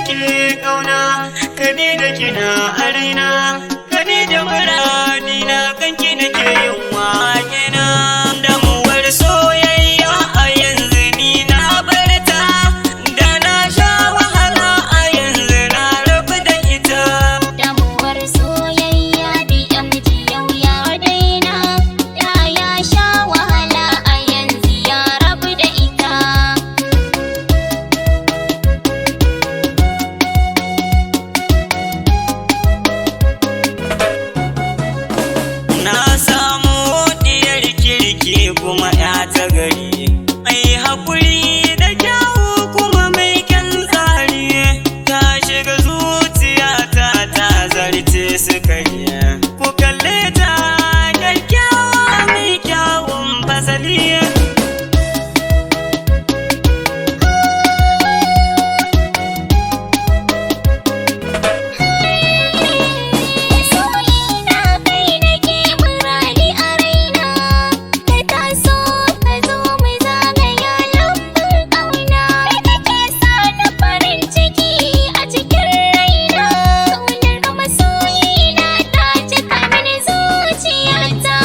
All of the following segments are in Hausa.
nake kauna, kani da kina a raina, kani da muradi na kanki nake yin wake na. Damuwar soyayya a yanzu ni na barta, da na sha wahala a yanzu na rabu da ita. Damuwar soyayya DMG yau ya daina, da ya sha wahala a yanzu ya rabu da ita. Na samu diyar kirki kuma ya ta gari, mai haƙuri da kyawu kuma mai kyan tsari, ta shiga zuciyata ta zarce sukari. Ku kalle ta kyakkyawa mai kyawun fasali. Soyayya kai nake muradi a raina, kai ta so ka zo mu zagaya lambun ƙauna. Kai kake sa na farin ciki a cikin raina, ƙaunar ka masoyina ta cika mini zuciyata.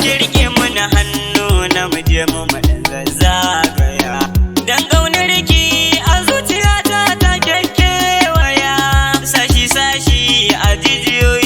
Kirke mana hannu na muje mu maɗan zazzagaya, dan ƙaunar ki a zuciyata ta kyakkewaya, sashi-sashi a jijiyoyi